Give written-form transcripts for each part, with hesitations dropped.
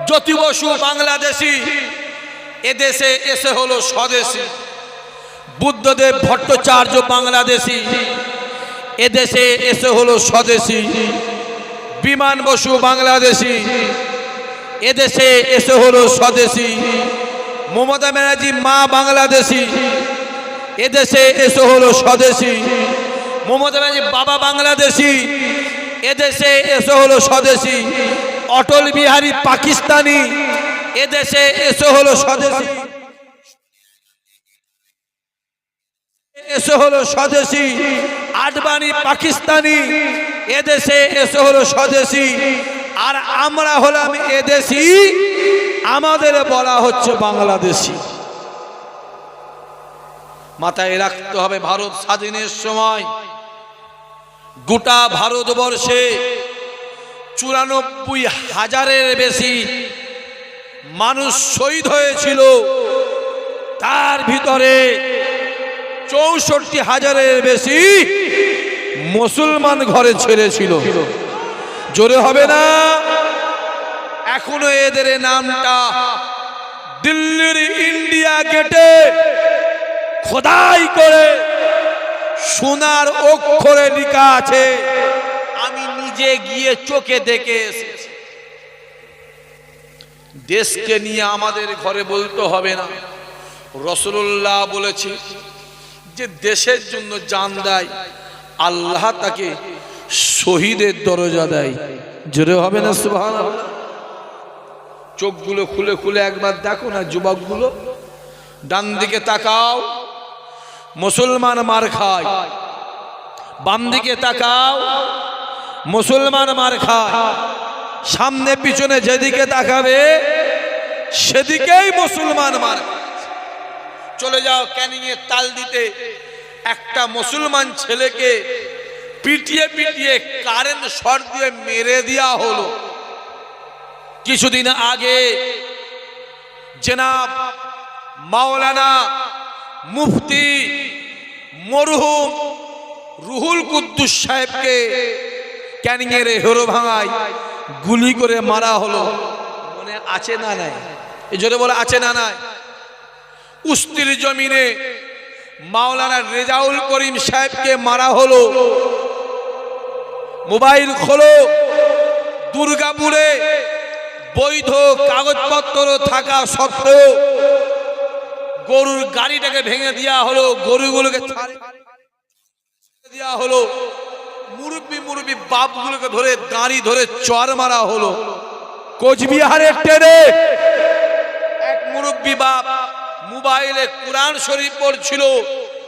জ্যোতি বসু বাংলাদেশি, এদেশে এসে হলো স্বদেশী। বুদ্ধদেব ভট্টাচার্য বাংলাদেশি, এদেশে এসে হলো স্বদেশী। বিমান বসু বাংলাদেশি, এদেশে এসে হলো স্বদেশী। মমতা ব্যানার্জি মা বাংলাদেশি, এদেশে এসে হলো স্বদেশী। মমতা ব্যানার্জি বাবা বাংলাদেশি, এদেশে এসে হলো স্বদেশী। অটল বিহারী পাকিস্তানি, এদেশে এসে হলো স্বদেশী। এসে হলো স্বদেশী। আডবাণী পাকিস্তানি, এদেশে এসে হলো স্বদেশী। আর আমরা হলাম এদেশি, আমাদের বলা হচ্ছে বাংলাদেশি। মাথায় রাখতে হবে, ভারত স্বাধীনের সময় গোটা ভারতবর্ষে ৯৪,০০০-এর বেশি মানুষ শহীদ হয়েছিল। তার ভিতরে ৬৪,০০০-এর বেশি মুসলমান ঘরে ছেড়েছিল। জোরে হবে না? এখনো এদের নামটা দিল্লির ইন্ডিয়া গেটে খোদাই করে সোনার অক্ষরে লেখা আছে। আমি নিজে গিয়ে চোখে দেখে এসেছি। দেশকে নিয়ে আমাদের ঘরে বলতে হবে না। রাসূলুল্লাহ বলেছে যে দেশের জন্য জান দেয়, আল্লাহ তাকে শহীদের দরজা দেয়। জোরে হবে না সুবহানাল্লাহ? চোখগুলো খুলে খুলে একবার দেখো না যুবকগুলো, ডান দিকে তাকাও, মুসলমান মার খায়। বাম দিকে তাকাও, মুসলমান মার খায়। সামনে পিছনে যেদিকে তাকাবে সেদিকেই মুসলমান মার খায়। চলে যাও ক্যানিং এর তাল দিতে, একটা মুসলমান ছেলেকে পিটিয়ে পিটিয়ে কারেন্ট শর্ট দিয়ে মেরে দেওয়া হলো। কিছুদিন আগে জনাব মাওলানা মুফতি মরহুম রুহুল কুদ্দুস সাহেবকে ক্যানিং এর হেরো ভাঙায় গুলি করে মারা হলো। মনে আছে না নাই? এই জন্য বলে আছে না নাই? উস্তির জমিনে মাওলানা রেজাউল করিম সাহেবকে মারা হলো। মোবাইল খোলো, দুর্গাপুরে বৈধ কাগজপত্র থাকা সত্ত্বেও গরুর গাড়িটাকে ভেঙে দেওয়া হলো, গরুগুলোকে দেওয়া হলো, মুরব্বী মুরব্বী বাপগুলোকে ধরে দাঁড়ি ধরে চর মারা হলো। কোচবিহারের ট্রেনে এক মুরব্বী বাপ মোবাইলে কুরআন শরীফ পড়ছিল,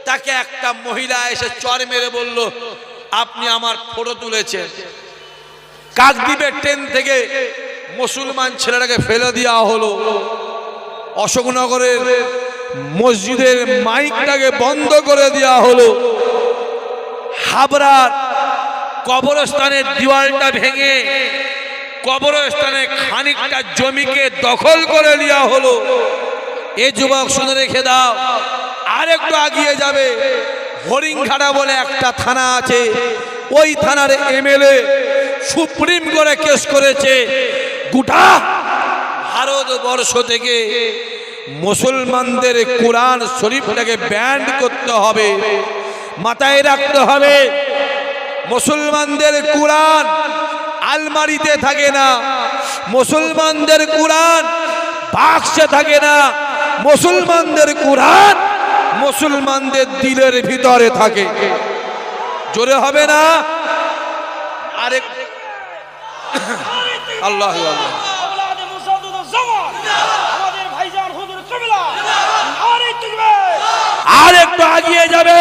তাকে একটা মহিলা এসে চর মেরে বলল, আপনি আমার ফটো তুলেছেন। কাকদ্বীপের ট্রেন থেকে মুসলমান ছেলেটাকে ফেলে দেওয়া হলো। অশোকনগরের মসজিদের মাইকটাকে বন্ধ করে দেওয়া হলো। হাবড়ার কবরস্থানের দেওয়ালটা ভেঙে কবরস্থানে খানিকটা জমিকে দখল করে নেওয়া হলো। এ যুবক শুনে রেখে দাও, আর একটু আগিয়ে যাবে হরিংঘাটা বলে একটা থানা আছে, ওই থানার এমএলএ সুপ্রিম কোর্টে কেস করেছে গোটা ভারতবর্ষ থেকে মুসলমানদের কোরআন শরীফটাকে ব্যান করতে হবে। মাথায় রাখতে হবে, মুসলমানদের কোরআন আলমারিতে থাকে না, মুসলমানদের কোরআন বাক্সে থাকে না, মুসলমানদের কোরআন মুসলমানদের দিলের ভিতরে থাকে। জোরে হবে না? আরেক আল্লাহ আল্লাহ আর একটু আগিয়ে যাবে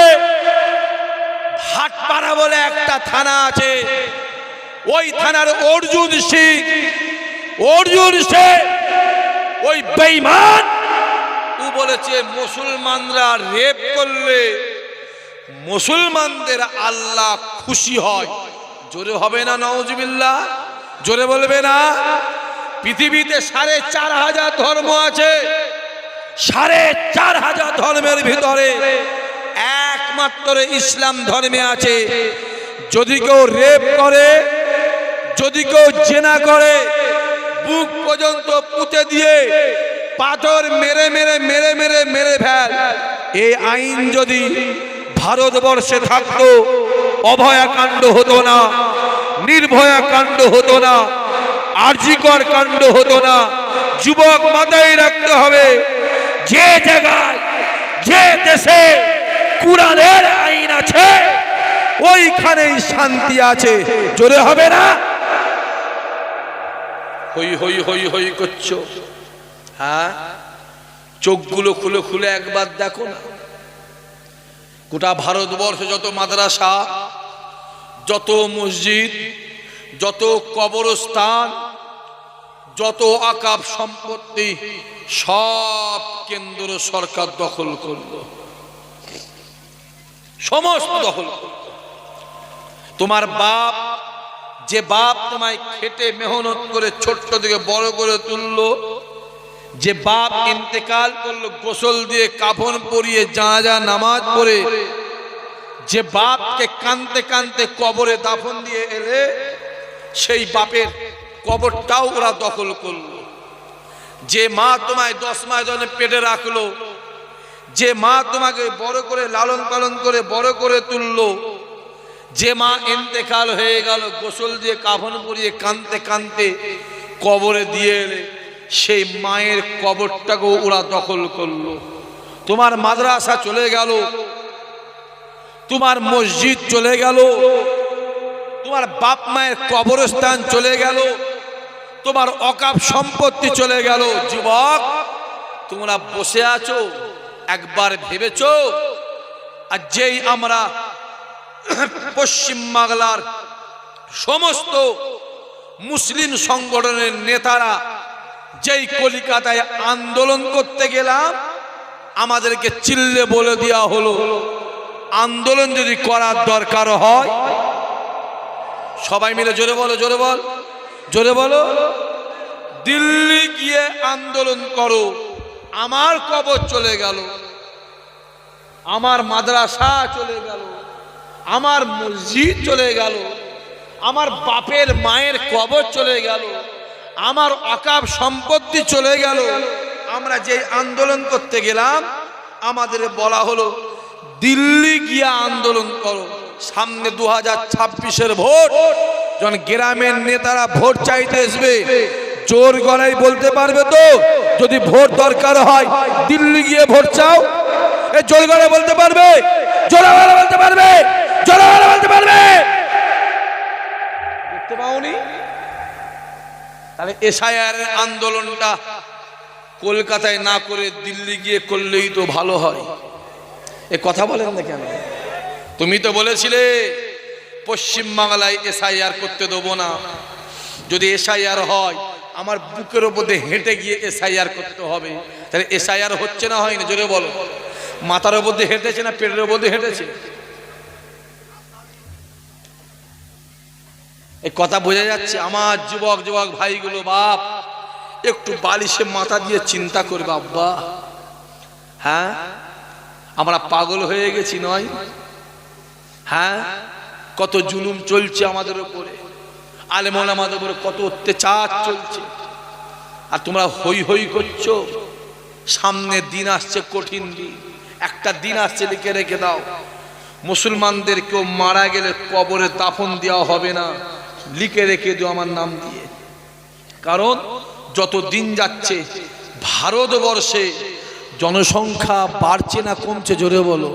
ভাটপাড়া বলে একটা থানা আছে, ওই থানার অর্জুন সিং ওই বেঈমান ও বলেছে মুসলমানরা রেপ করলে মুসলমানদের আল্লাহ খুশি হয়। জোরে হবে না নাউজুবিল্লাহ? জোরে বলবে না? পৃথিবীতে ৪,৫০০ ধর্ম আছে, ৪,৫০০ ধর্মের ভিতরে একমাত্র ইসলাম ধর্মে আছে যদি কেউ রেপ করে, যদি কেউ জেনা করে, বুক পর্যন্ত পুঁতে দিয়ে পাথর মেরে মেরে মেরে মেরে মেরে ফেল। এই আইন যদি ভারতবর্ষে থাকতো, অভয়া কাণ্ড হতো না, নির্ভয়া কাণ্ড হতো না, আরজিকর কাণ্ড হতো না। যুবক মাথায় রাখতে হবে, যে জায়গায় যে দেশে কুরআনের আইন আছে ওইখানেই শান্তি আছে। জোরে হবে না? হই হই হই হই করছো, হ্যাঁ? চোখগুলো খুলে খুলে একবার দেখো না। গোটা ভারতবর্ষে যত মাদ্রাসা, যত মসজিদ, যত কবরস্থান, যত আকাব সম্পত্তি, সব কেন্দ্র সরকার দখল করলো, সমস্ত দখল করলো। তোমার বাপ, যে বাপ তোমায় খেটে মেহনত করে ছোট্ট থেকে বড় করে তুললো, যে বাপ ইন্তেকাল করলো গোসল দিয়ে কাফন পরিয়ে জানাজা নামাজ পড়ে, যে বাপকে কানতে কানতে কবরে দাফন দিয়ে এলে, সেই বাপের কবরটাও ওরা দখল করলো। যে মা তোমায় 10 মাস ধরে পেটে রাখলো, যে মা তোমাকে বড় করে লালন পালন করে বড় করে তুললো, যে মা ইন্তেকাল হয়ে গেল গোসল দিয়ে কাফন পরিয়ে কানতে কানতে কবরে দিয়ে এলে, সেই মায়ের কবরটাকেও ওরা দখল করলো। তোমার মাদ্রাসা চলে গেল, তোমার মসজিদ চলে গেল, তোমার বাপ মায়ের কবরস্থান চলে গেল, তোমার অকাপ সম্পত্তি চলে গেল। যুবক, তোমরা বসে আছো, একবার ভেবেছো? আর যেই আমরা পশ্চিম বাংলার সমস্ত মুসলিম সংগঠনের নেতারা যেই কলিকাতায় আন্দোলন করতে গেলাম, আমাদেরকে চিল্লে বলে দেওয়া হলো, আন্দোলন যদি করার দরকার হয়, সবাই মিলে জোরে বলো, জোরে বল, জোরে বলো, দিল্লি গিয়ে আন্দোলন করো। আমার কবর চলে গেল, আমার মাদ্রাসা চলে গেল, আমার মসজিদ চলে গেল, আমার বাপের মায়ের কবর চলে গেল, আমার অকাপ সম্পত্তি চলে গেল। আমরা যে আন্দোলন করতে গেলাম, আমাদের বলা হলো দিল্লি গিয়ে আন্দোলন করো। সামনে 2026-এর ভোট, যখন গ্রামের নেতারা ভোট চাইতে আসবে, জোর গলায় বলতে পারবে তো, যদি ভোট দরকার হয় দিল্লি গিয়ে ভোট চাও? এ জোর গলায় বলতে পারবে? জোরে গলায় বলতে পারবে? জোরে গলায় বলতে পারবে? দেখতে পাওনি? তাহলে এসআইআর আন্দোলনটা কলকাতায় না করে দিল্লি গিয়ে করলেই তো ভালো হয়। এ কথা বলেন না কেন? তুমি তো বলেছিলে পশ্চিম বাংলায় এসআইআর করতে দেবো না। যদি এসআইআর হয়, আমার বুকের উপর দিয়ে হেঁটে গিয়ে এসআইআর করতে হবে। তাহলে এসআইআর হচ্ছে না, হয়নি? জোরে বলো। মাথার উপর দিয়ে হেঁটেছে না পেটের উপর দিয়ে হেঁটেছে? এই কথা বোঝা যাচ্ছে? আমার যুবক যুবক ভাইগুলো, বাপ একটু বালিশে মাথা দিয়ে চিন্তা করবে। আব্বা, হ্যাঁ, আমরা পাগল হয়ে গেছি নয়? হ্যাঁ, কত জুলুম চলছে আমাদের উপরে, আলেম ওলামাদের উপরে কত অত্যাচার চলছে, আর তোমরা হই হই করছো। সামনে দিন আসছে, কঠিন দিন, একটা দিন আসছে, লিখে রেখে দাও। মুসলমানদের কেউ মারা গেলে কবরে দাফন দেওয়া হবে না, লিখে রেখে দিও আমার নাম দিয়ে। কারণ যত দিন যাচ্ছে ভারতবর্ষে জনসংখ্যা বাড়ছে না কমছে? জোরে বলো।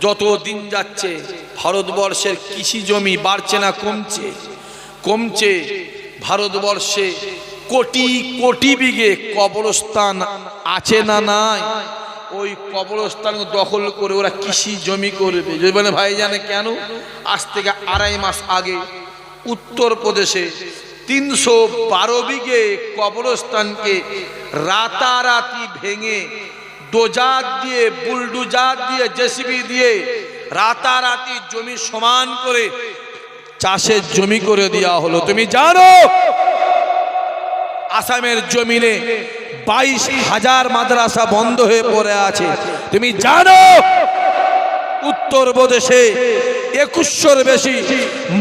যত দিন যাচ্ছে ভারতবর্ষের কৃষি জমি বাড়ছে না কমছে? কমছে। ভারতবর্ষে কোটি কোটি বিঘে কবরস্থান আছে না নাই? ওই কবরস্থান দখল করে ওরা কৃষি জমি করবে। যদি বলে ভাই জানে কেন? আজ থেকে 2.5 মাস আগে উত্তরপ্রদেশে 312 বিঘে কবরস্থানকে রাতারাতি ভেঙে ডোজার দিয়ে, বুলডোজার দিয়ে, জেসিবি দিয়ে রাতারাতি জমি সমান করে চাষের জমি করে দেওয়া হলো। তুমি জানো আসামের জমিনে 22,000 মাদ্রাসা বন্ধ হয়ে পড়ে আছে? তুমি জানো উত্তরপ্রদেশে 2100-র বেশি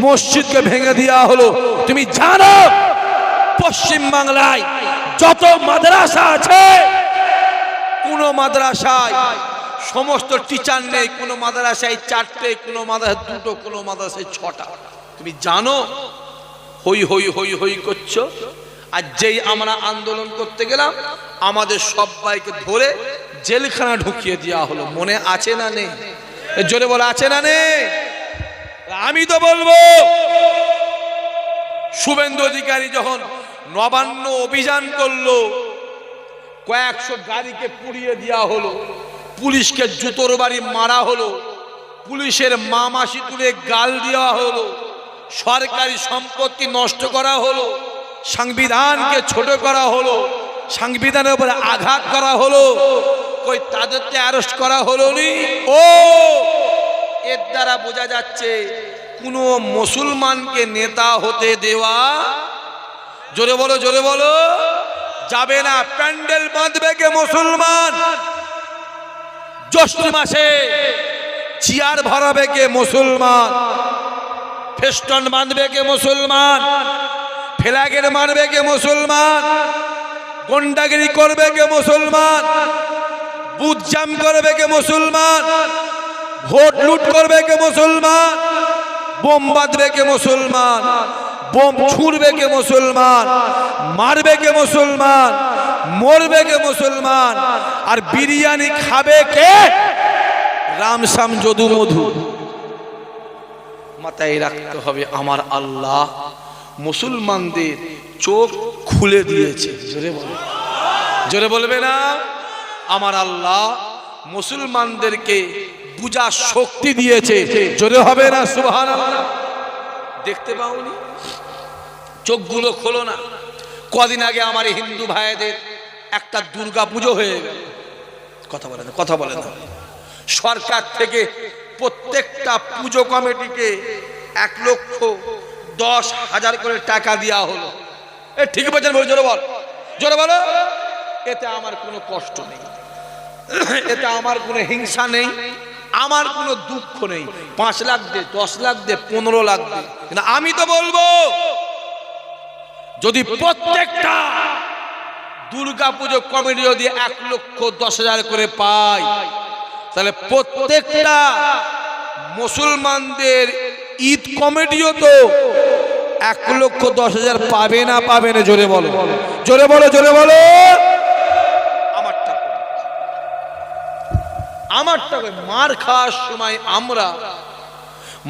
মসজিদকে ভেঙে দেওয়া হলো? তুমি জানো পশ্চিম বাংলায় যত মাদ্রাসা আছে, কোন মাদ্রাসায় সমস্ত টিচার নেই, কোন মাদ্রাসায় 4টে, কোন মাদ্রাসায় 2টো, কোন মাদ্রাসায় 6টা। তুমি জানো হই হই হই হই করছো। আর যেই আমরা আন্দোলন করতে গেলাম আমাদের সবাইকে ধরে জেলখানা ঢুকিয়ে দেওয়া হলো। মনে আছে না নেই? জোরে বলে আছে না নেই? আমি তো বলবো শুভেন্দু অধিকারী যখন নবান্ন অভিযান করলো, কয়েকশো গাড়িকে পুড়িয়ে দেওয়া হলো, পুলিশকে জুতোর বাড়ি মারা হলো, পুলিশের মামাসি তুলে গাল দেওয়া হলো, সরকারি সম্পত্তি নষ্ট করা হলো, সংবিধানকে ছোট করা হলো, সংবিধানের উপরে আঘাত করা হলো, কই তাদেরকে অ্যারেস্ট করা হলো নি? ও এর দ্বারা বোঝা যাচ্ছে কোন মুসলমানকে নেতা হতে দেওয়া, জোরে বলো জোরে বলো, যাবে না। প্যান্ডেল বাঁধবে কে মুসলমান? জ্যৈষ্ঠ মাসে চেয়ার ভরাবে কে মুসলমান? ফেস্টন বাঁধবে কে মুসলমান? ফ্ল্যাগের মারবে কে মুসলমান? গুন্ডাগিরি করবে কে মুসলমান? বুথ জাম করবে কে মুসলমান? ভোট লুট করবে কে মুসলমান? বোম বাঁধবে কে মুসলমান? বোম ছুড়বে কে মুসলমান? মারবে কে মুসলমান? মরবে কে মুসলমান? আর বিরিয়ানি খাবে কে? রামশ্যাম যদু মধু। মাথায় রাখতে হবে আমার আল্লাহ মুসলমানদের চোখ খুলে দিয়েছে। জোরে বলে, জোরে বলবে না? আমার আল্লাহ মুসলমানদেরকে বুঝার শক্তি দিয়েছে। জোরে হবে না সুবহানাল্লাহ? দেখতে পাওনি? চোখগুলো খোলো না। কদিন আগে আমার হিন্দু ভাইদের একটা দুর্গা পুজো হয়ে গেল। কথা বলে না, কথা বলে না। সরকার থেকে প্রত্যেকটা পুজো কমিটিকে 1,10,000 করে টাকা দেওয়া হলো। এ ঠিক বলছেন? জোরে বল, জোরে বলো। এতে আমার কোনো কষ্ট নেই, এতে আমার কোনো হিংসা নেই, আমার কোনো দুঃখ নেই। 5 লাখ দে, 10 লাখ দে, 15 লাখ দে, কিন্তু আমি তো বলবো যদি প্রত্যেকটা দুর্গা পুজো কমিটি যদি 1,10,000 করে পায়, তাহলে প্রত্যেকটা মুসলমানদের ঈদ কমিটিও তো 1,10,000 পাবে না? পাবে না? জোরে বলো, জোরে বলো, জোরে বলো। আমারটা মার খাওয়ার সময় আমরা,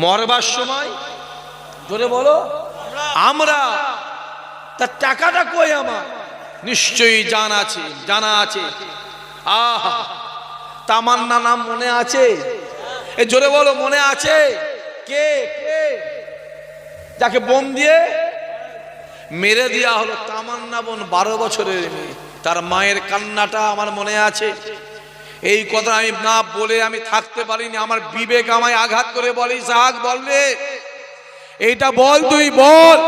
মরবার সময়, জোরে বলো, আমরা, তার টাকাটা কই আমার? নিশ্চয়ই জানা আছে, জানা আছে। আহা, তামান্না নাম মনে আছে? এ জোরে বলো, মনে আছে? কে কে যাকে বোম দিয়ে মেরে দেওয়া হলো? তামান্না বোন, 12 বছরের মেয়ে। তার মায়ের কান্নাটা আমার মনে আছে। এই কথা আমি না বলে আমি থাকতে পারিনি। আমার বিবেক আমায় আঘাত করে বলে, ইসহাক বললে এইটা বল, তুই বল।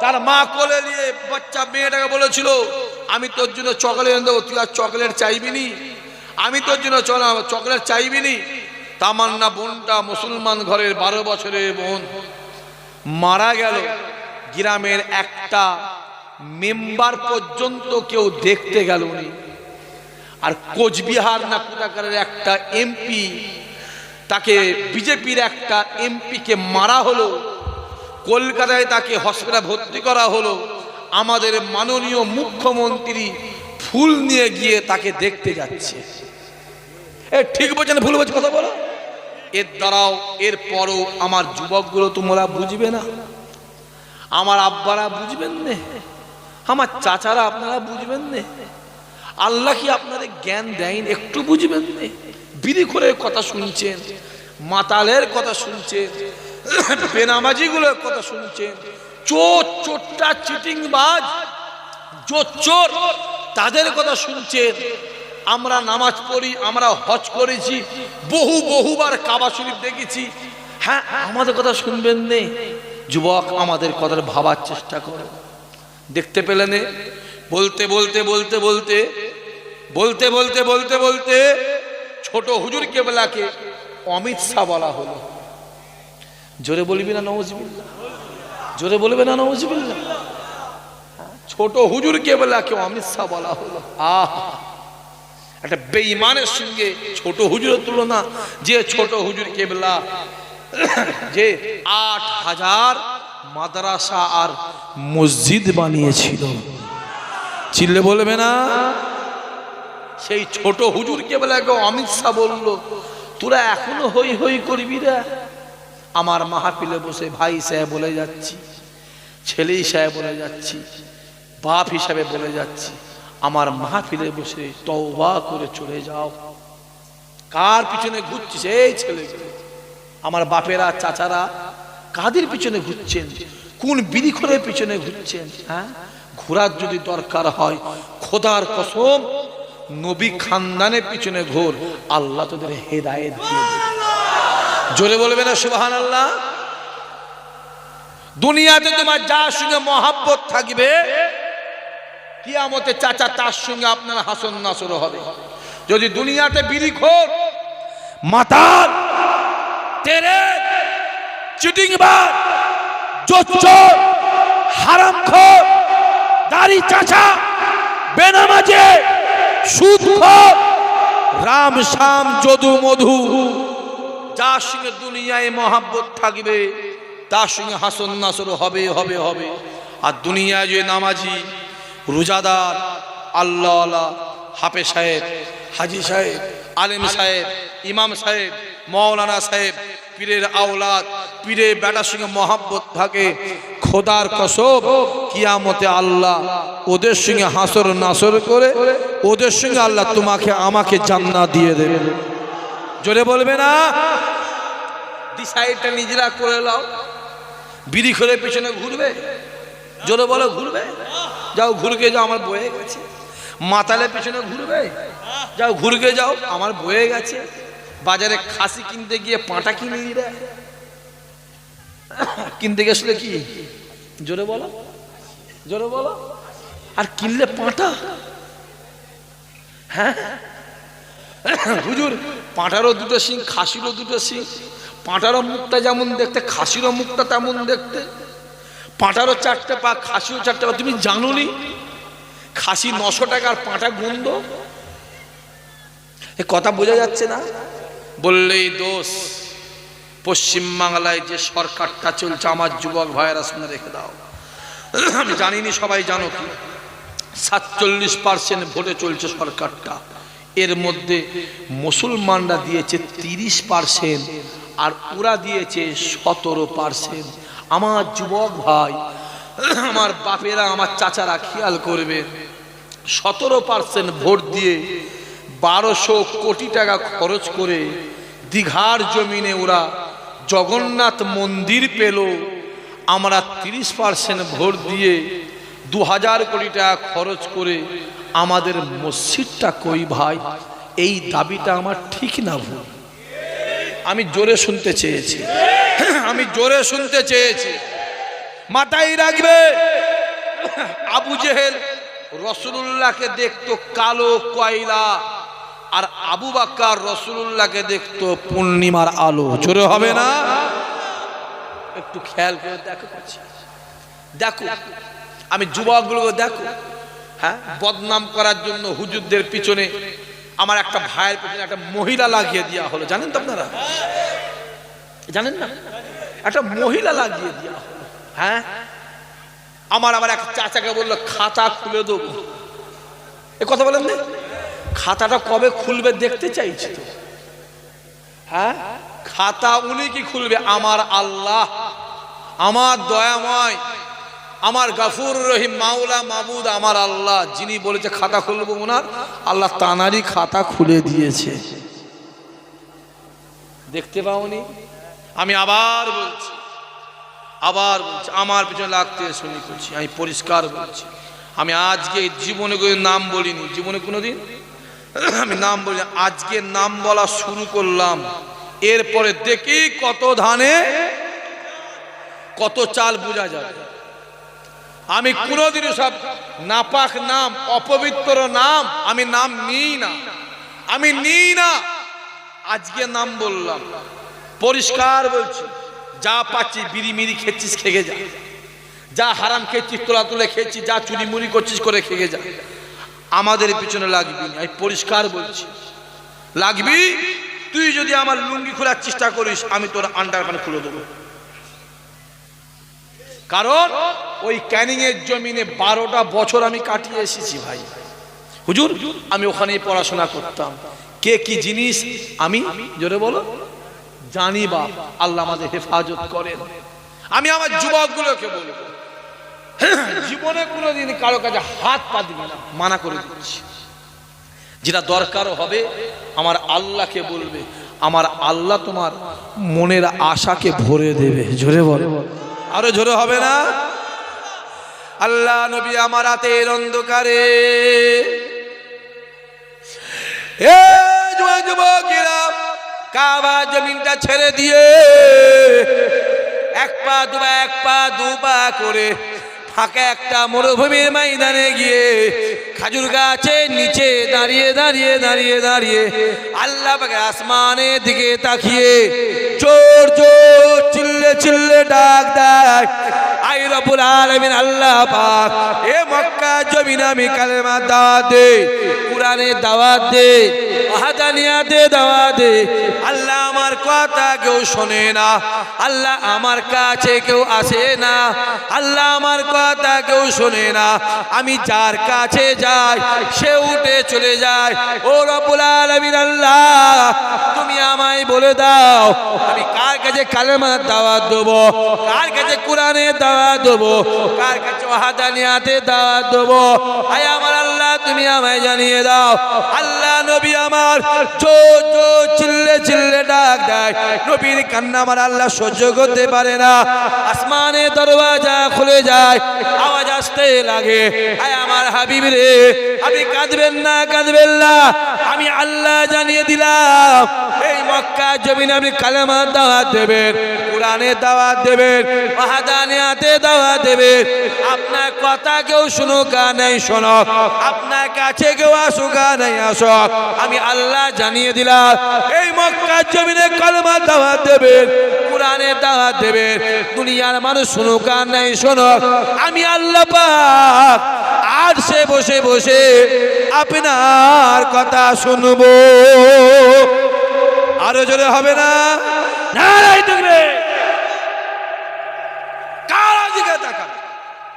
তার মা কোলে নিয়ে বাচ্চা মেয়েটাকে বলেছিল, আমি তোর জন্য চকলেট এনে দেবো, তুই আর চকলেট চাইবি নি? আমি তোর জন্য চকলেট চাইবি নি? তামান্না বোনটা মুসলমান ঘরের 12 বছরের বোন মারা গেল। গ্রামের একটা মেম্বার পর্যন্ত কেউ দেখতে গেল নি। আর কোচবিহার না কোথাকারের একটা এমপি, তাকে বিজেপির একটা এমপিকে মারা হলো। কলকাতায় তাকে হসপিটালে ভর্তি করা হলো। আমাদের মাননীয় মুখ্যমন্ত্রী ফুল নিয়ে গিয়ে তাকে দেখতে যাচ্ছে। এ ঠিক বলছেন, ভুল বলছে? কথা বলো। এর দ্বারাও এরপরও আমার যুবকগুলো তোমরা বুঝবে না, আমার আব্বারা বুঝবেন না, আমার চাচারা আপনারা বুঝবেন না। আল্লাহ কি আপনাদের জ্ঞান দেয়নি? একটু বুঝবেন না? বিড়ি করে কথা শুনছেন, মাতালের কথা শুনছেন, বেনামাজিগুলোর কথা শুনছেন, চোর চোরটা চিটিংবাজ চোর তাদের কথা শুনছেন। আমরা নামাজ পড়ি, আমরা হজ করেছি, বহুবার কাবা শরীফ দেখেছি। হ্যাঁ, আমাদের কথা শুনবেন না? যুবক, আমাদের কথা ভাবার চেষ্টা করো। দেখতে পেলেন? বলতে বলতে বলতে বলতে বলতে বলতে বলতে বলতে ছোট হুজুর কেবলাকে অমিত শাহ বলা হলো। জোরে বলবি না নাউজুবিল্লাহ? জোরে বলবে না নাউজুবিল্লাহ? ছোট হুজুর কেবলাকে অমিত শাহ বলা হলো। একটা বেঈমানের সঙ্গে ছোট হুজুরের তুলনা, যে ছোট হুজুর কেবলা যে ৮,০০০ মাদ্রাসা আর মসজিদ বানিয়েছিল, চিল্লে বলবে না? সেই ছোট হুজুর কেবলাকে অমিত শাহ বলল, তোরা এখনো হই হই করবি রে? আমার মাহফিলে বসে ভাই সাহেব বলে যাচ্ছি, ছেলে হিসাবে বলে যাচ্ছি, বাপ হিসাবে বলে যাচ্ছি, আমার মাহফিলে বসে তওবা করে চলে যাও। কার পিছনে ঘুরছিস? এই ছেলে, আমার বাপেরা চাচারা কাদের পিছনে ঘুরছেন? কোন বিড়িখোরের পিছনে ঘুরছেন? হ্যাঁ, ঘোরার যদি দরকার হয় খোদার কসম নবী খানদানের পিছনে ঘোর, আল্লাহ তোদের হেদায়েত দিয়ে দেবে। জোরে বলবে না সুবহানাল্লাহ? দুনিয়াতে তোমার যার সঙ্গে মহাব্বত থাকবে, কিয়ামতে চাচা তার সঙ্গে আপনার হাসন নাসর হবে। যদি দুনিয়াতে বিড়িখোর, মাতাল, তেরে, চিটিংবাজ, জোচ্চোর, হারামখোর, দাড়ি চাচা, বেনামাজি, সুদখোর, রাম শাম যদু মধু, যার সঙ্গে দুনিয়ায় মহাব্বত থাকবে তার সঙ্গে হাসন নাসর হবে হবে হবে। আর দুনিয়ায় যে নামাজি, রোজাদার, আল্লাহওয়ালা, হাফেজ সাহেব, হাজি সাহেব, আলেম সাহেব, ইমাম সাহেব, মৌলানা সাহেব, পীরের আওলাদ, পীরের বেটার সঙ্গে মহাব্বত থাকে, খোদার কসম কিয়ামতে আল্লাহ ওদের সঙ্গে হাসর নাসর করে ওদের সঙ্গে আল্লাহ তোমাকে আমাকে জান্নাত দিয়ে দেবে। জোরে বলবে না? ডিসাইডটা নিজেরা করে নাও। বিড়ি খোরের পেছনে ঘুরবে? জোরে বলো, ঘুরবে? যাও ঘুরকে যাও, আমার বয়ে গেছে। মাতালের পেছনে ঘুরবে? যাও ঘুরকে যাও, আমার বয়ে গেছে। বাজারে খাসি কিনতে গিয়ে পাঁটা কিনে দিলে, কিনতে গেছিলে কি? জোরে বলো, জোরে বলো। আর কিনলে পাঁটা। হ্যাঁ হুজুর, পাঁটারও দুটো শিং, খাসিরও দুটো শিং। পাঁটারও মুখটা যেমন দেখতে, খাসিরও মুখটা তেমন দেখতে। পাঁটারও 4টে পা, খাসিও 4টে পা। তুমি জানো নি খাসি 900 টাকা আর পাঁটা গুন্দ? এ কথা বোঝা যাচ্ছে না? বললেই দোষ। পশ্চিমবাংলায় যে সরকারটা চলছে, আমার যুবক ভাইয়েরা শুনে রেখে দাও, আমি জানিনি সবাই জানো কি, 47% ভোটে চলছে সরকারটা। এর মধ্যে মুসলমানরা দিয়েছে 30% আর ওরা দিয়েছে 17%। আমার যুবক ভাই, আমার বাপেরা, আমার চাচারা খেয়াল করবে, 17% ভোট দিয়ে 1200 কোটি টাকা খরচ করে দীঘার জমিনে ওরা জগন্নাথ মন্দির পেল। আমরা 30% ভোট দিয়ে 2000 কোটি টাকা খরচ করে আমাদের মসজিদটা কই ভাই? এই দাবিটা আমার ঠিক না ভুল? আমি জোরে শুনতে চেয়েছি, আমি জোরে শুনতে চেয়েছি। মাথায় রাখবে, আবু জেহেল রাসূলুল্লাহকে দেখতো কালো কয়লা, আর আবু বকর রাসূলুল্লাহকে দেখতো পূর্ণিমার আলো। জোরে হবে না? একটু খেয়াল করে দেখো, দেখো আমি যুবকগুলোকে দেখো। হ্যাঁ, বদনাম করার জন্য হুজুরদের পিছনে আমার একটা ভাইয়ের পিছনে একটা মহিলা লাগিয়ে দেওয়া হলো, জানেন তো আপনারা? জানেন না? একটা মহিলা লাগিয়ে দেওয়া হলো। হ্যাঁ, আমার আবার এক চাচাকে বললো খাতা খুলে দেবো। এ কথা বলেন না? খাতাটা কবে খুলবে দেখতে চাইছি তো। হ্যাঁ, খাতা উনি কি খুলবে? আমার আল্লাহ, আমার দয়াময়, আমার গাফুর রহিম, মাওলা মাবুদ, আমার আল্লাহ, যিনি বলেছে খাতা খুলবো ওনার, আল্লাহ তানারই খাতা খুলে দিয়েছে। দেখতে পাওনি? আমি আবার বলছি, আমার পিছনে লাগতে শুনি করছি। আমি পরিষ্কার বলছি, আমি আজকে জীবনে কোনো নাম বলিনি, জীবনে কোনোদিন আমি নাম বলি। আজকে নাম বলা শুরু করলাম, এরপরে দেখি কত ধানে কত চাল বোঝা যাবে। আমি কোনোদিনও সব নাপাক নাম, অপবিত্র নাম আমি নাম নিই না, আমি নিই না। আজকে নাম বললাম, পরিষ্কার বলছি। যা পাচ্ছি বিড়ি মিড়ি খেচ্ছিস খেয়ে যা, যা হারাম খেয়েছিস তোলা তুলে খেয়েছি, যা চুরি মুড়ি করছিস করে খেয়ে যা, আমাদের পিছনে লাগবি না। আমি পরিষ্কার বলছি, লাগবি। তুই যদি আমার লুঙ্গি খোলার চেষ্টা করিস, আমি তোর আন্ডারপ্যান্ট খুলে দেবো। কারণ ওই ক্যানিং এর জমিনে 12টা বছর আমি কাটিয়ে এসেছি ভাই হুজুর। আমি ওখানেই পড়াশোনা করতাম। কে কি জিনিস আমি জোরে বলো জানি। বা আল্লাহ আমাদের হেফাজত করেন। আমি আমার যুবকগুলোকে বলবো, জীবনে কোনোদিন কারো কাছে হাত পা দিবি না, মানা করে দিচ্ছি। যেটা দরকার হবে আমার আল্লাহকে বলবে, আমার আল্লাহ তোমার মনের আশাকে ভরে দেবে। জোরে বল, আরো জোরে হবে না? আল্লাহ নবী আমার রাতের অন্ধকারে যুবকেরা কাবা জমিনটা ছেড়ে দিয়ে এক পা দু পা করে ফাঁকা একটা মরুভূমির ময়দানে গিয়ে খাজুর গাছের নিচে দাঁড়িয়ে দাঁড়িয়ে দাঁড়িয়ে দাঁড়িয়ে আল্লাহ পাকের আসমানের দিকে তাকিয়ে জোর জোর চিল্লে চিল্লে ডাক দেয়, আই রব্বুল আলামিন আল্লাহ পাক এ মক্কা জমিনে আমি কালেমার দাওয়াত দে, কুরআনের দাওয়াত দে, ওয়াহদানিয়াতে দাওয়াত দে। আল্লাহ আমার কথা কেউ শোনে না, আল্লাহ আমার কাছে কেউ আসে না, আল্লাহ আমার কথা কেউ শোনে না। আমি যার কাছে যাই সে উঠে চলে যায়। ও রব্বুল আলামিন আল্লাহ তুমি আমায় বলে দাও আমি কার কাছে কালেমার দাওয়াত দেব, কার কাছে কুরআনের দাওয়াত দেব, কার কাছে ওয়াহদানিয়াতে দাওয়াত দেব। আয় আমার আল্লাহ তুমি আমায় জানিয়ে দাও। আল্লাহ নবী আমার জোর জোর চিল্লে চিল্লে ডাক দেয়। নবীর কান্না আমার আল্লাহ সহ্য করতে পারে না। আসমানের দরওয়াজা খুলে যায়, আওয়াজ আসতে লাগে, আয় আমার হাবিব রে আপনি কাঁদবেন না, কাঁদবেন না। আমি আল্লাহ জানিয়ে দিলাম এই মক্কা জমিনে আপনি কালেমার দাওয়াত দেবেন, কুরআনের দাওয়াত দেবেন, ওয়াহদানিয়াতে দাওয়াত দেবেন। আপনার কথা কেউ শুনুক আর নাই শোনক, আপনার কাছে কেউ আসুক আর নাই আসুক, আমি আল্লাহ জানিয়ে দিলাম এই মক্কা জমিনে কালেমার দাওয়াত দেবেন, কুরআনের দাওয়াত দেবেন। দুনিয়ার মানুষ শুনুক আর নাই শোনক, আমি আল্লাহ পাক আরশে বসে বসে আপনার কথা শুনবো। আরো জোরে হবে না? নারায়ে তাকবীর। কার দিকে তাকাবে?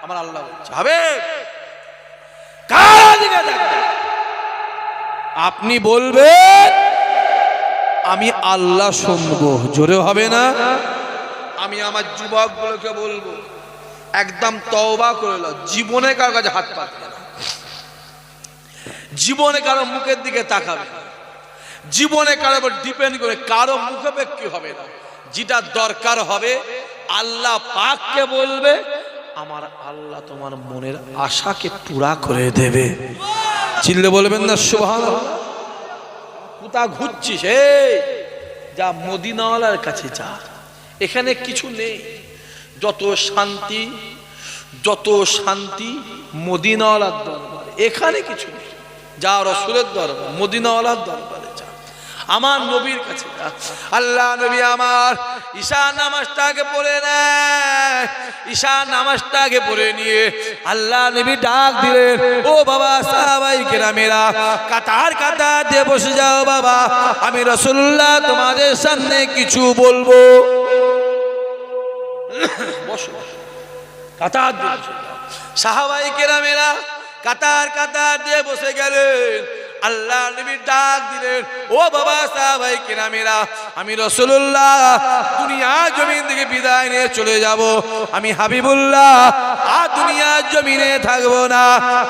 আমার আল্লাহ বলছে হবে। কার দিকে তাকাবে? আপনি বলবেন আমি আল্লাহ শুনবো। জোরে হবে না? আমি আমার যুবকগুলোকে বলবো একদম তওবা করে নাও, জীবনে কারো কাছে হাত পাতবে না, জীবনে কারো মুখের দিকে তাকাবে না, জীবনে কারো উপর ডিপেন্ড করে কারো মুখাপেক্ষী হবে না। যেটা দরকার হবে আল্লাহ পাককে বলবে, আমার আল্লাহ তোমার মনের আশাকে পুরা করে দেবে। চিল্লে বলবেন না সুবহানাল্লাহ? কোথা ঘুরছিস? এই যা মদিনাওয়ালার কাছে যা, এখানে কিছু নেই। যত শান্তি যত শান্তি মদিনাওয়ালার দরবারে, এখানে কিছু নেই। যা রাসূলের দরবার, মদিনাওয়ালার দরবারে যা, আমার নবীর কাছে যা। আল্লাহ নবী আমার ঈশা নামাজটাকে পড়ে নেয়, ঈশা নামাজটাকে পড়ে নিয়ে আল্লাহ নবী ডাক দিলেন, ও বাবা সাহাবায়ে কেরামেরা কাতার কাতার দিয়ে বসে যাও বাবা, আমি রাসূলুল্লাহ তোমাদের সামনে কিছু বলবো। বসো, কাতার দিয়ে বসে যাও। সাহাবায়ে কেরামেরা কাতার কাতার দিয়ে বসে গেলেন। আল্লাহ নবী ডাক দিলেন, ও বাবা সাহাবায়ে কেরামেরা আমি রাসূলুল্লাহ দুনিয়া জমিন থেকে বিদায় নিয়ে চলে যাব, আমি হাবিবুল্লাহ আর দুনিয়া জমিনে থাকবো না।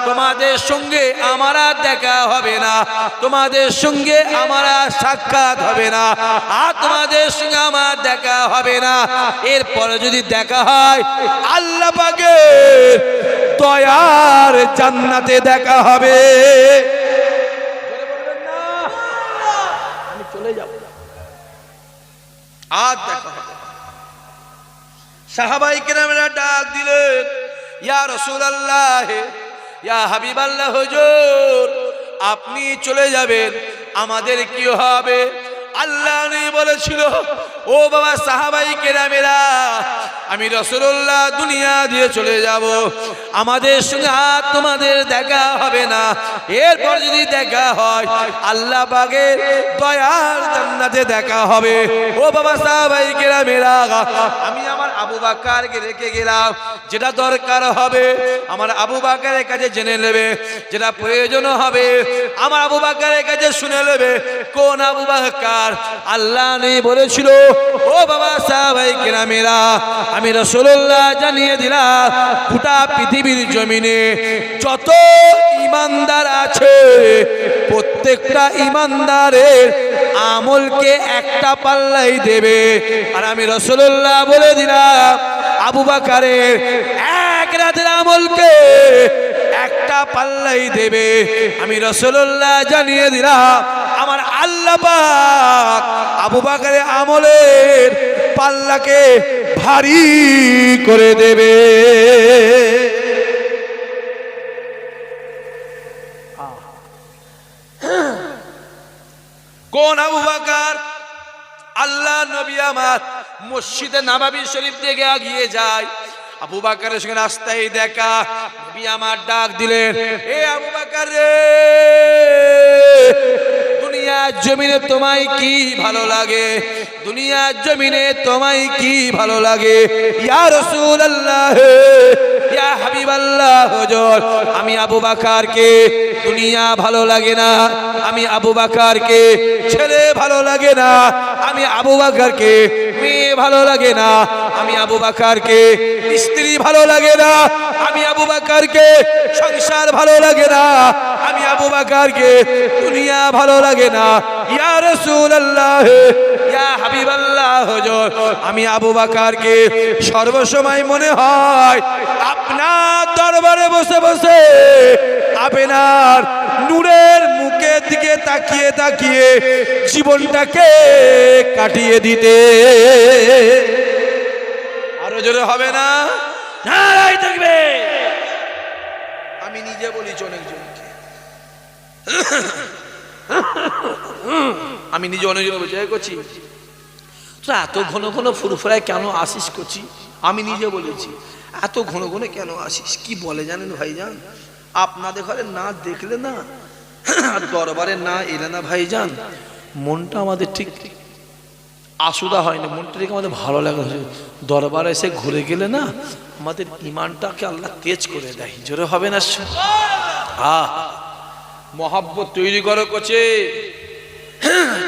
তোমাদের সঙ্গে আমার আর দেখা হবে না, তোমাদের সঙ্গে আমার আর সাক্ষাৎ হবে না, আর তোমাদের সঙ্গে আমার দেখা হবে না। এরপরে যদি দেখা হয় আল্লাহ পাকের দয়ার জান্নাতে দেখা হবে। আর দেখা হবে। সাহাবায়ে কেরামেরা ডাক দিলেন, ইয়া রাসূলুল্লাহ, ইয়া হাবিবাল্লাহ, হুজুর আপনি চলে যাবেন, আমাদের কি হবে? আল্লাহ নবী বলেছিল, ও বাবা সাহাবায়ে কেরামেরা আমি রাসূলুল্লাহ দুনিয়া দিয়ে চলে যাব, আমাদের সঙ্গে আর তোমাদের দেখা হবে না। এরপর যদি দেখা হয় আল্লাহ পাকের দয়ার জান্নাতে দেখা হবে। ও বাবা সাহাবায়ে কেরামেরা, আমি আমার আবু বকরকে রেখে গেলাম, যেটা দরকার হবে আমার আবু বকরের কাছে জেনে নেবে, যেটা প্রয়োজন হবে আমার আবু বকরের কাছে শুনে নেবে। কোন আবু বকর? আল্লাহ নবী বলেছিল, ও বাবা সাহাবায়ে কেরামেরা, আমি রাসূলুল্লাহ জানিয়ে দিলাম গোটা পৃথিবীর জমিনে যত ঈমানদার আছে প্রত্যেকটা ঈমানদারের আমলকে একটা পাল্লাই দেবে। আর আমি রাসূলুল্লাহ বলে দিলাম আবু বকরের এক রাতের আমলকে একটা পাল্লাই দেবে। আমি রাসূলুল্লাহ জানিয়ে দিলাম আমার আল্লাহ পাক আবু বকরের আমলের পাল্লাকে ভারী করে দেবে। কোন আবু বকর? আল্লাহ নবী আমার মসজিদে নববী শরীফ থেকে এগিয়ে যায়, আবু বকরের সঙ্গে রাস্তায় দেখা, নবী আমার ডাক দিলেন, এ আবু বকর রে, দুনিয়ার জমিনে তোমায় কি ভালো লাগে? দুনিয়ার জমিনে তোমায় কি ভালো লাগে? ইয়া রাসূলুল্লাহ, ইয়া হাবিবাল্লাহ, হুজুর আমি আবু বকরকে দুনিয়া ভালো লাগে না, আমি আবু বকরকে ছেলে ভালো লাগে না, আমি আবু বকরকে মেয়ে ভালো লাগে না, আমি আবু বকরকে স্ত্রী ভালো লাগে না, আমি আবু বকরকে সংসার ভালো লাগে না, আমি আবু বকরকে দুনিয়া ভালো লাগে না। ইয়া রাসূলুল্লাহ, ইয়া হাবিবাল্লাহ, হুজুর আমি আবু বকরকে সর্বসময় মনে হয় আপনার দরবারে বসে বসে আপনার নূরের মুখের দিকে তাকিয়ে তাকিয়ে জীবনটাকে কাটিয়ে দিতে। আরো জোরে হবে না? নারায়ে তাকবীর। আমি নিজে বলিছি অনেকজনকে, আমি নিজে অনেকজন বলছি করছি তোরা এত ঘন ঘন ফুরফুরায় কেন আসিস করছি। আমি নিজে বলেছি এত ঘন ঘন কেন আসিস। কি বলে জানেন ভাইজান, আপনাদের ঘরে না দেখলে না, দরবারে না এলে না ভাইজান, মনটা আমাদের ঠিক আসুদা হয় না, মনটা ঠিক আমাদের ভালো লাগে। দরবারে এসে ঘুরে গেলে না আমাদের ইমানটাকে আল্লাহ তেজ করে দেয়। জোরে হবে না? মহাব্বত তৈরি করো কোচে।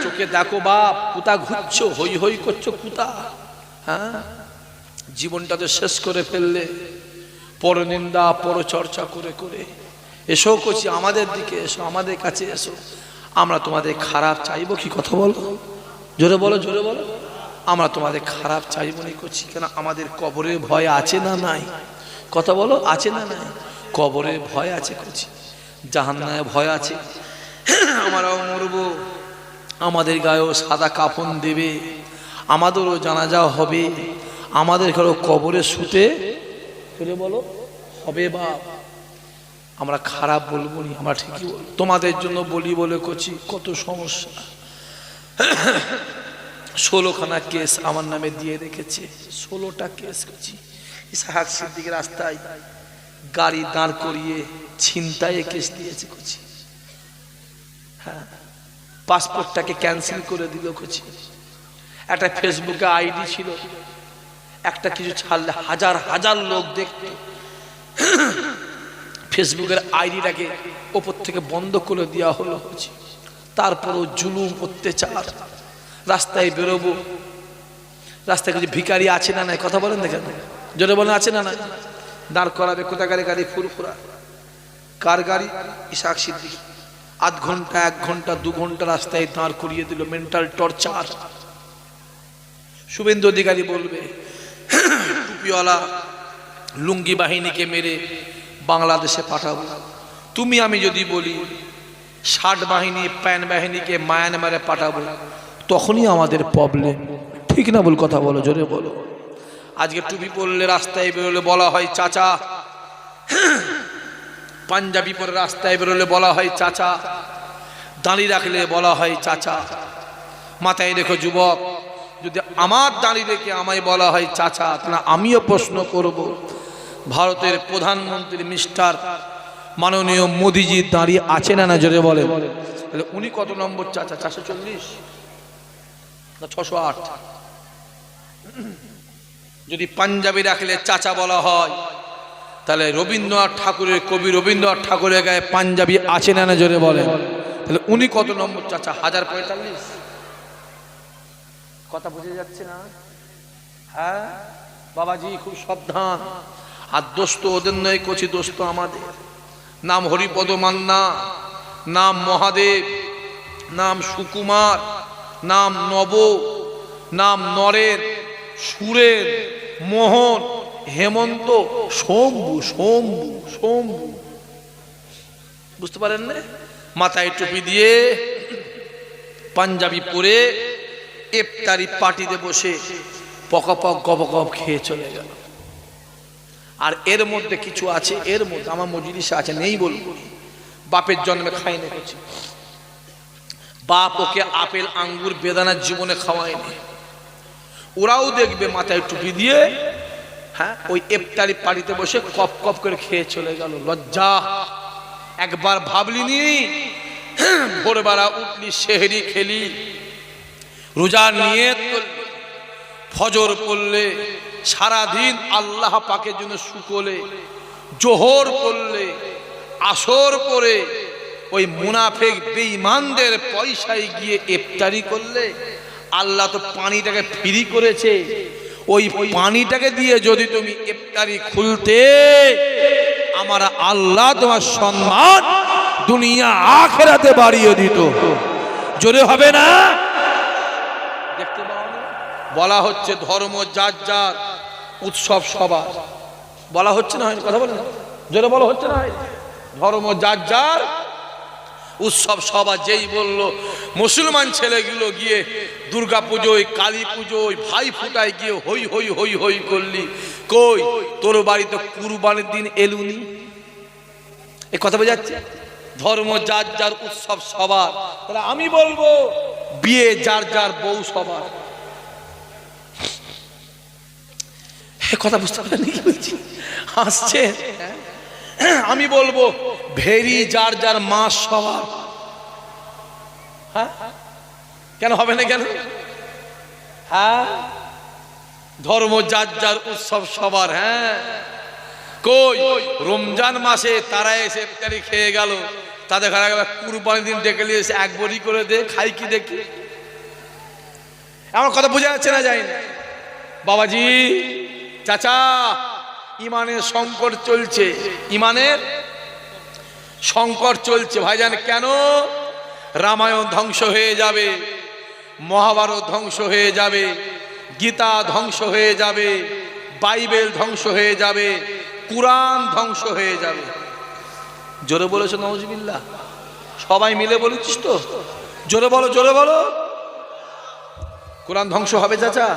চোখে দেখো বাপ, কুতা ঘুরছো, হই হই করছো কুতা। হ্যাঁ, জীবনটা তো শেষ করে ফেললে পরনিন্দা পরচর্চা করে করে। এসো কোচি, আমাদের দিকে এসো, আমাদের কাছে এসো, আমরা তোমাদের খারাপ চাইবো কি? কথা বলো, জোরে বলো, জোরে বলো। আমরা তোমাদের খারাপ চাইবো না করছি, কেন আমাদের কবরের ভয় আছে না নাই? কথা বলো, আছে না নাই? কবরের ভয় আছে করছি, জাহান্নামে ভয় আছে। আমরাও মরবো, আমাদের গায়েও সাদা কাফন দেবে, আমাদেরও জানাজা হবে, আমাদের ঘরেও কবরে শুতে বলো হবে। বাপ আমরা খারাপ বলবো নি, আমরা ঠিকই বলবো। তোমাদের জন্য বলি বলে করছি, কত সমস্যা। 16খানা কেস আমার নামে দিয়ে রেখেছে, 16টা কেস করছি। ইসহাক সিদ্দিকের রাস্তায় গাড়ি দাঁড় করিয়ে ছিনতাইয়ে কেস দিয়েছে করছি। হ্যাঁ, পাসপোর্টটাকে ক্যান্সেল করে দিল করছি। একটা ফেসবুকে আইডি ছিল, একটা কিছু ছাড়লে হাজার হাজার লোক দেখত, ফেসবুকের আইডিটাকে ওপর থেকে বন্ধ করে দেওয়া হলো। তারপরও জুলুম অত্যাচার। রাস্তায় বেরোবো, রাস্তায় কিছু ভিখারি আছে না নাই? কথা বলেন দেখেন, জোরে বলেন, আছে না নাই? দাঁড় করাবে কোথাকারে গাড়ি, ফুরফুরা। কার গাড়ি? ইসহাক সিদ্দিক। আধ ঘন্টা, 1 ঘন্টা, 2 ঘন্টা রাস্তায় দাঁড় করিয়ে দিল, মেন্টাল টর্চার। শুভেন্দু অধিকারী বলবে টুপিওয়ালা লুঙ্গি বাহিনীকে মেরে বাংলাদেশে পাঠাবো। তুমি আমি যদি বলি শার্ট বাহিনী, প্যান্ট বাহিনীকে মায়ানমারে পাঠাবো, তখনই আমাদের প্রবলেম। ঠিক না বল? কথা বলো, জোরে বলো। আজকে টুপি পরলে রাস্তায় বেরোলে বলা হয় চাচা, পাঞ্জাবি পরে রাস্তায় বেরোলে বলা হয় চাচা, দাঁড়িয়ে রাখলে বলা হয় চাচা। মাথায় রেখো যুবক, যদি আমার দাঁড়িয়ে রেখে আমায় বলা হয় চাচা, তাহলে আমিও প্রশ্ন করব, ভারতের প্রধানমন্ত্রী মিস্টার মাননীয় মোদিজি দাঁড়িয়ে আছেন না, জোরে বলেন, তাহলে উনি কত নম্বর চাচা? 440 না 608? যদি পাঞ্জাবি রাখলে চাচা বলা হয়, তাহলে রবীন্দ্রনাথ ঠাকুরের, কবি রবীন্দ্রনাথ ঠাকুরের গায়ে পাঞ্জাবি আছে না, জোরে বলেন, তাহলে উনি কত নম্বর চাচা? 1045? কথা বুঝে যাচ্ছে না? হ্যাঁ বাবাজি, খুব সাবধান। আর দোস্ত ওদের নয়, কচি দোস্ত আমাদের। নাম হরিপদ মান্না, নাম মহাদেব, নাম সুকুমার, নাম নব, নাম নরের, সুরের, মোহন, হেমন্ত, শম্ভু, শম্ভু, শম্ভু, বুঝতে পারেন না? মাথায় টুপি দিয়ে, পাঞ্জাবি পরে, ইফতারি পার্টিতে বসে পকপক গপগপ খেয়ে চলে গেল। আর এর মধ্যে কিছু আছে, এর মধ্যে আমার মজলিসে আছে, নেই বলবো, বাপের জন্মে খাই না কিছু, বাপ ওকে আপেল আঙ্গুর বেদানার জীবনে খাওয়ায়নি। ওরাও দেখবে মাথায় টুপি দিয়ে, হ্যাঁ, ওই ইফতারি পার্টিতে বসে কপ কপ করে খেয়ে চলে গেল। লজ্জা! একবার ভাবলিনি ভোরবেলা উঠলি, সেহরি খেলি, রোজার নিয়ত করলি, ফজর পড়লে, সারাদিন আল্লাহ পাকের জন্য শুকলে, জোহর পড়লে, আসর পরে ওই মুনাফিক বেঈমানদের পয়সায় গিয়ে ইফতারি করলে, আল্লাহ তো পানিটাকে ফ্রি করেছে, ওই পানিটাকে দিয়ে যদি তুমি ইফতারি খুলতে, আমার আল্লাহ তোমার সম্মান দুনিয়া আখিরাতে বাড়িয়ে দিত। জোরে হবে না? দেখতে পাও না? বলা হচ্ছে ধর্ম যার যার, উৎসব সবার। বলা হচ্ছে না, হয় কথা বলে না, জোরে বলা হচ্ছে না, ধর্ম যার যার, উৎসব সবার। যেই বলল মুসলমান ছেলেগুলো গিয়ে দুর্গা পুজোয়, কালী পুজোয়, ভাই ফুটায় গিয়ে হই হই হই হই করলি, কই তোর বাড়িতে কুরবানির দিন এলুনি? এই কথা বোঝাচ্ছে? ধর্ম যার যার, উৎসব সবার। তাহলে আমি বলবো বিয়ে যার যার, বউ সবার। কথা বুঝতে পারেন কি বলছি? হাসছে। আমি বলবো ভেরি যার যার, মাস সবার। হ্যাঁ, কেন হবে না? কেন? হ্যাঁ, ধর্ম যার যার, উৎসব সবার। হ্যাঁ, কই রমজান মাসে তারা এসে ইফতারি খেয়ে গেল, তাদের ঘরে গেল কুরবানির দিন ডেকে নিয়ে এসে এক বড়ি করে দে, খাই কি দেখি। আমার কথা বোঝা যাচ্ছে না? যায় না বাবাজি, চাচা, ইমানের সংকট চলছে, ইমানের সংকট চলছে ভাইজান। কেন? রামায়ণ ধ্বংস হয়ে যাবে, মহাভারত ধ্বংস হয়ে যাবে, গীতা ধ্বংস হয়ে যাবে, বাইবেল ধ্বংস হয়ে যাবে, কুরআন ধ্বংস হয়ে যাবে। জোরে বলেছো নাউজুবিল্লাহ? সবাই মিলে বলেছিস তো? জোরে বলো, জোরে বলো। কুরআন ধ্বংস হবে চাচা?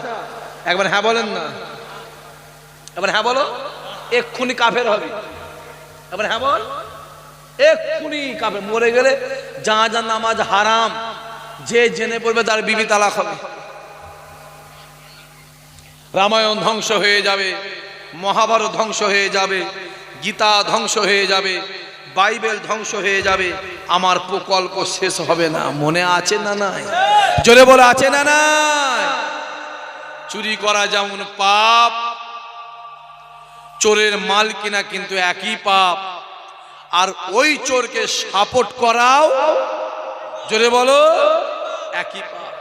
একবার হ্যাঁ বলেন না, এবার হ্যাঁ বলো। এক্ষুনি কাফের হবে। এবার হ্যাঁ বল। এক্ষুনি কাফের। মরে গেলে যা যা নামাজ হারাম, যে জেনে পড়বে তার বিবি তালাক হবে। রামায়ণ ধ্বংস হয়ে যাবে, মহাভারত ধ্বংস হয়ে যাবে, গীতা ধ্বংস হয়ে যাবে, বাইবেল ধ্বংস হয়ে যাবে। আমার প্রকল্প শেষ হবে না। মনে আছে না নাই? জোরে বলে আছে না নাই? চুরি করা যেমন পাপ, চোরের মাল কিনা কিন্তু একই পাপ। আর ওই চোরকে সাপোর্ট করাও, জোরে বলো, একই পাপ।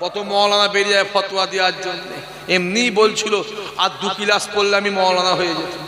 কত মৌলানা বেরিয়ে যায় ফতোয়া দেওয়ার জন্য। এমনি বলছিল আর 2 ক্লাস পড়লে আমি মৌলানা হয়ে যেতাম।